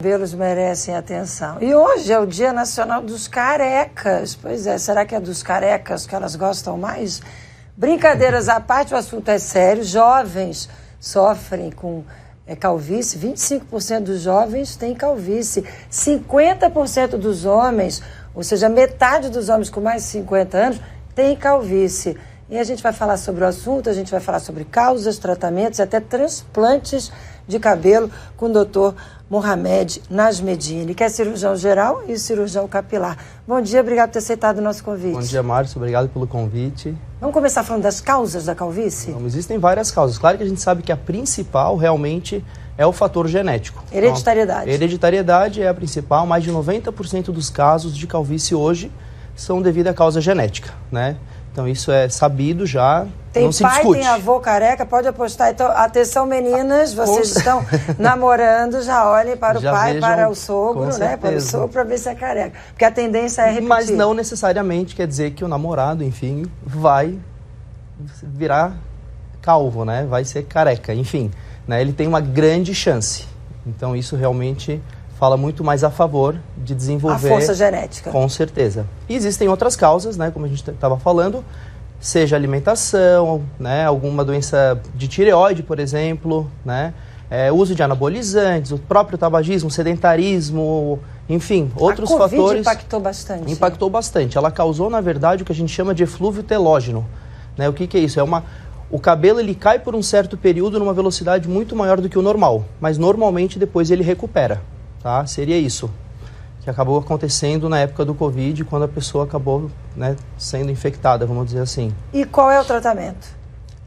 Cabelos merecem atenção. E hoje é o Dia Nacional dos Carecas. Pois é, será que é dos carecas que elas gostam mais? Brincadeiras à parte, o assunto é sério. Jovens sofrem com calvície, 25% dos jovens têm calvície. 50% dos homens, ou seja, metade dos homens com mais de 50 anos, tem calvície. E a gente vai falar sobre o assunto, a gente vai falar sobre causas, tratamentos e até transplantes de cabelo com o doutor Mohamed Najmedine, que é cirurgião geral e cirurgião capilar. Bom dia, obrigado por ter aceitado o nosso convite. Bom dia, Márcio, obrigado pelo convite. Vamos começar falando das causas da calvície? Não, existem várias causas. Claro que a gente sabe que a principal realmente é o fator genético. Hereditariedade. Então, hereditariedade é a principal. Mais de 90% dos casos de calvície hoje são devido à causa genética, né? Então isso é sabido já, não se discute. Tem pai, tem avô careca, pode apostar. Então, atenção meninas, vocês estão namorando, já olhem para o pai, vejam, para o sogro, né? Para o sogro, para ver se é careca. Porque a tendência é repetir. Mas não necessariamente quer dizer que o namorado, enfim, vai virar calvo, né? Vai ser careca, enfim, né? Ele tem uma grande chance. Então isso realmente fala muito mais a favor de desenvolver... A força genética. Com certeza. E existem outras causas, né, como a gente estava falando, seja alimentação, né, alguma doença de tireoide, por exemplo, né, uso de anabolizantes, o próprio tabagismo, sedentarismo, enfim, outros fatores... A Covid impactou bastante. Impactou bastante. Ela causou, na verdade, o que a gente chama de eflúvio telógeno. Né, o que é isso? O cabelo ele cai por um certo período numa velocidade muito maior do que o normal, mas normalmente depois ele recupera. Tá? Seria isso que acabou acontecendo na época do Covid, quando a pessoa acabou, né, sendo infectada, vamos dizer assim. E qual é o tratamento?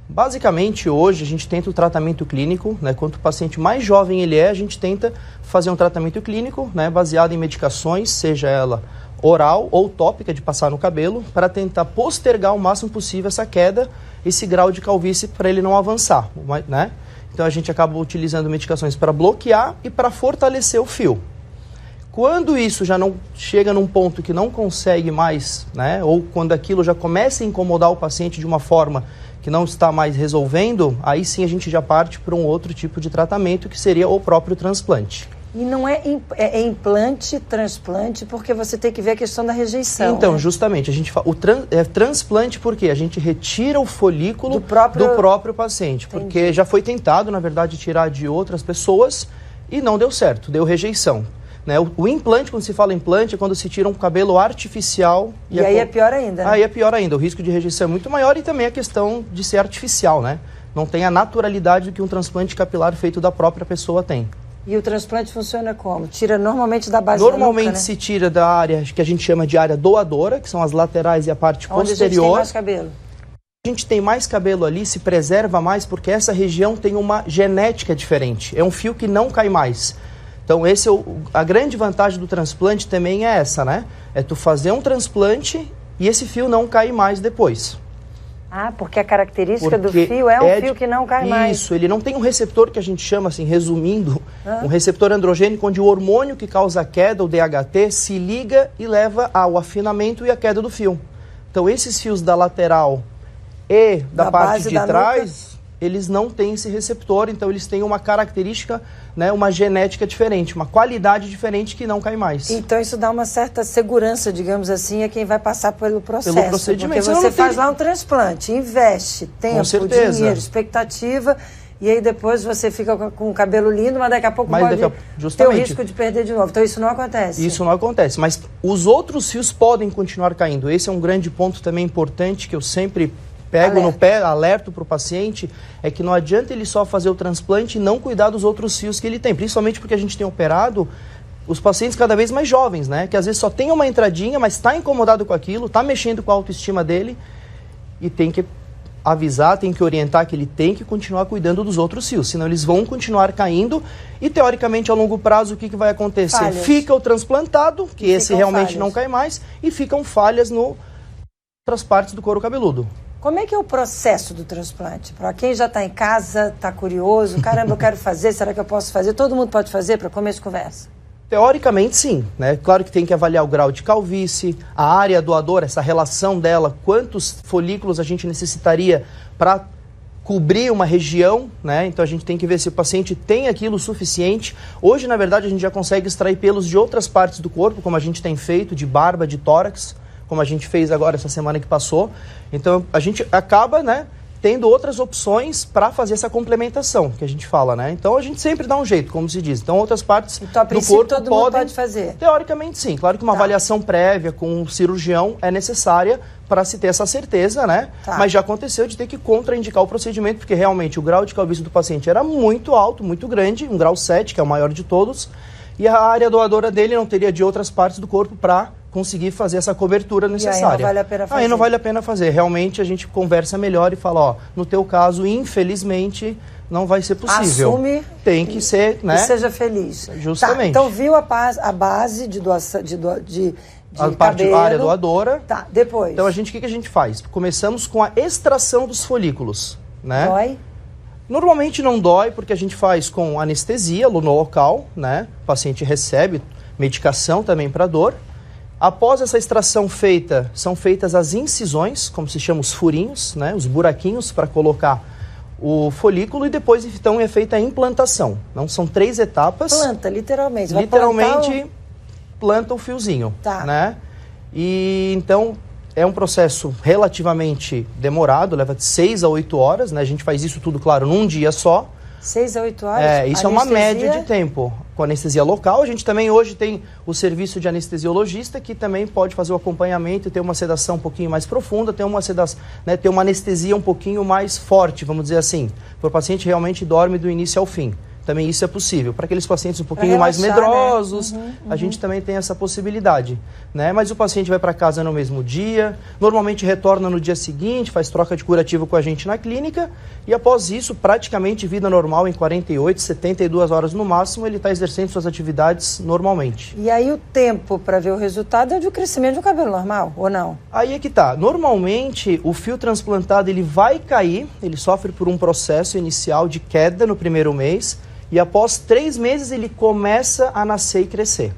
Basicamente, hoje a gente tenta o tratamento clínico, né? Quanto o paciente mais jovem ele é, a gente tenta fazer um tratamento clínico, né, baseado em medicações, seja ela oral ou tópica de passar no cabelo, para tentar postergar o máximo possível essa queda, esse grau de calvície, para ele não avançar, né? Então a gente acaba utilizando medicações para bloquear e para fortalecer o fio. Quando isso já não chega num ponto que não consegue mais, né, ou quando aquilo já começa a incomodar o paciente de uma forma que não está mais resolvendo, aí sim a gente já parte para um outro tipo de tratamento, que seria o próprio transplante. E não é implante, transplante, porque você tem que ver a questão da rejeição. Então, né? Justamente, a gente fala, transplante porque a gente retira o folículo do próprio paciente. Entendi. Porque já foi tentado, na verdade, tirar de outras pessoas e não deu certo, deu rejeição. Né? O implante, quando se fala implante, é quando se tira um cabelo artificial. E aí é pior ainda. Né? Aí é pior ainda, o risco de rejeição é muito maior e também a questão de ser artificial, né? Não tem a naturalidade que um transplante capilar feito da própria pessoa tem. E o transplante funciona como? Tira normalmente da base da nuca, Normalmente né? se tira da área que a gente chama de área doadora, que são as laterais e a parte onde posterior. A gente tem mais cabelo. A gente tem mais cabelo ali, se preserva mais, porque essa região tem uma genética diferente. É um fio que não cai mais. Então a grande vantagem do transplante também é essa, né? É tu fazer um transplante e esse fio não cai mais depois. Ah, porque a característica do fio é um fio que não cai mais. Isso, ele não tem um receptor que a gente chama, assim, resumindo, um receptor androgênico, onde o hormônio que causa a queda, o DHT, se liga e leva ao afinamento e à queda do fio. Então, esses fios da lateral e da parte de trás, eles não têm esse receptor, então eles têm uma característica, né, uma genética diferente, uma qualidade diferente que não cai mais. Então isso dá uma certa segurança, digamos assim, a quem vai passar pelo processo. Pelo procedimento. Porque você faz lá um transplante, investe tempo, dinheiro, expectativa, e aí depois você fica com o cabelo lindo, mas daqui a pouco pode ter o risco de perder de novo. Então isso não acontece. Isso não acontece, mas os outros fios podem continuar caindo. Esse é um grande ponto também importante que eu sempre pego no pé, alerto para o paciente, é que não adianta ele só fazer o transplante e não cuidar dos outros fios que ele tem, principalmente porque a gente tem operado os pacientes cada vez mais jovens, né? Que às vezes só tem uma entradinha, mas está incomodado com aquilo, está mexendo com a autoestima dele e tem que avisar, tem que orientar que ele tem que continuar cuidando dos outros fios, senão eles vão continuar caindo e, teoricamente, a longo prazo, o que vai acontecer? Falhas. Fica o transplantado, que esse realmente não cai mais, e ficam falhas em outras partes do couro cabeludo. Como é que é o processo do transplante? Para quem já está em casa, está curioso, caramba, eu quero fazer, será que eu posso fazer? Todo mundo pode fazer para começo de conversa? Teoricamente, sim, né? Claro que tem que avaliar o grau de calvície, a área doadora, essa relação dela, quantos folículos a gente necessitaria para cobrir uma região, né? Então a gente tem que ver se o paciente tem aquilo suficiente. Hoje, na verdade, a gente já consegue extrair pelos de outras partes do corpo, como a gente tem feito, de barba, de tórax, como a gente fez agora essa semana que passou. Então a gente acaba, né, tendo outras opções para fazer essa complementação, que a gente fala, né? Então a gente sempre dá um jeito, como se diz. Então outras partes então, a do corpo todo mundo pode fazer? Teoricamente sim. Claro que uma avaliação prévia com um cirurgião é necessária para se ter essa certeza, né? Mas já aconteceu de ter que contraindicar o procedimento, porque realmente o grau de calvície do paciente era muito alto, muito grande, um grau 7, que é o maior de todos, e a área doadora dele não teria de outras partes do corpo para conseguir fazer essa cobertura necessária. E aí não vale a pena fazer. Aí não vale a pena fazer. Realmente a gente conversa melhor e fala, ó, no teu caso, infelizmente, não vai ser possível. Assume. Tem que ser, né? E seja feliz. Justamente. Tá, então viu a base de doação, a área doadora. Tá, depois. Então o que a gente faz? Começamos com a extração dos folículos, né? Dói? Normalmente não dói, porque a gente faz com anestesia no local, né? O paciente recebe medicação também para dor. Após essa extração feita, são feitas as incisões, como se chama os furinhos, né? Os buraquinhos para colocar o folículo, e depois então é feita a implantação. Não são 3 etapas. Planta, literalmente. Literalmente planta o fiozinho, né? E então é um processo relativamente demorado, leva de 6 a 8 horas, né? A gente faz isso tudo, claro, num dia só. 6 a 8 horas? Isso anestesia... é uma média de tempo. Com anestesia local, a gente também hoje tem o serviço de anestesiologista, que também pode fazer o acompanhamento e ter uma sedação um pouquinho mais profunda, ter uma sedação, né, ter uma anestesia um pouquinho mais forte, vamos dizer assim. Para o paciente realmente dorme do início ao fim. Também isso é possível. Para aqueles pacientes um pouquinho mais medrosos, né? A gente também tem essa possibilidade, né? Mas o paciente vai para casa no mesmo dia, normalmente retorna no dia seguinte, faz troca de curativo com a gente na clínica, e após isso, praticamente vida normal em 48, 72 horas no máximo, ele está exercendo suas atividades normalmente. E aí o tempo para ver o resultado é do crescimento do cabelo normal, ou não? Aí é que tá. Normalmente, o fio transplantado ele vai cair, ele sofre por um processo inicial de queda no primeiro mês, e após 3 meses ele começa a nascer e crescer.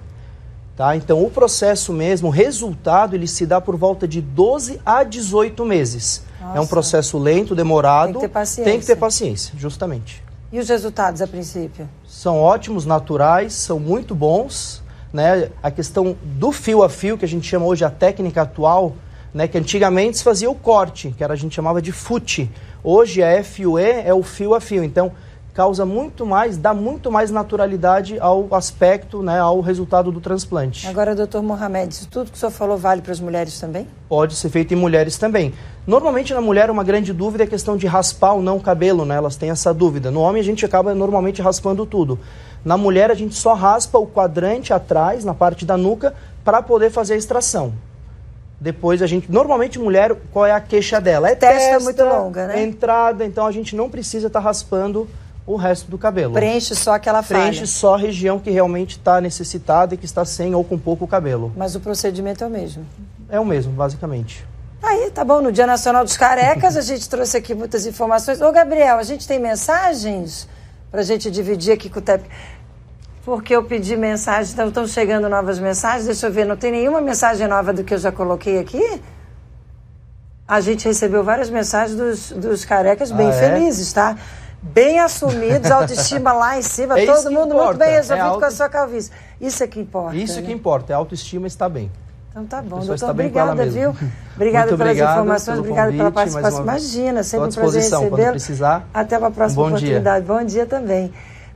Tá? Então o processo mesmo, o resultado, ele se dá por volta de 12 a 18 meses. Nossa. É um processo lento, demorado. Tem que ter paciência. Tem que ter paciência, justamente. E os resultados a princípio? São ótimos, naturais, são muito bons. Né? A questão do fio a fio, que a gente chama hoje a técnica atual, né? Que antigamente se fazia o corte, que a gente chamava de fute. Hoje a FUE é o fio a fio. Então causa muito mais, dá muito mais naturalidade ao aspecto, né, ao resultado do transplante. Agora, doutor Mohamed, isso tudo que o senhor falou vale para as mulheres também? Pode ser feito em mulheres também. Normalmente na mulher uma grande dúvida é a questão de raspar ou não o cabelo, né? Elas têm essa dúvida. No homem a gente acaba normalmente raspando tudo. Na mulher a gente só raspa o quadrante atrás, na parte da nuca, para poder fazer a extração. Depois a gente, normalmente mulher, qual é a queixa dela? É testa muito longa, né? Entrada, então a gente não precisa estar raspando o resto do cabelo. Preenche só aquela falha. Preenche só a região que realmente está necessitada e que está sem ou com pouco cabelo. Mas o procedimento é o mesmo? É o mesmo, basicamente. Aí, tá bom. No Dia Nacional dos Carecas, a gente trouxe aqui muitas informações. Ô, Gabriel, a gente tem mensagens para a gente dividir aqui com o TEP? Porque eu pedi mensagem, então estão chegando novas mensagens. Deixa eu ver, não tem nenhuma mensagem nova do que eu já coloquei aqui? A gente recebeu várias mensagens dos carecas bem felizes, tá? Bem assumidos, autoestima lá em cima, todo mundo muito bem resolvido com a sua calvície. Isso é que importa. Isso que importa, a autoestima está bem. Então tá bom, doutor, obrigada, viu? Obrigada pelas informações, obrigada pela participação. Imagina, sempre um prazer recebê-lo. Quando precisar. Até uma próxima oportunidade. Bom dia também.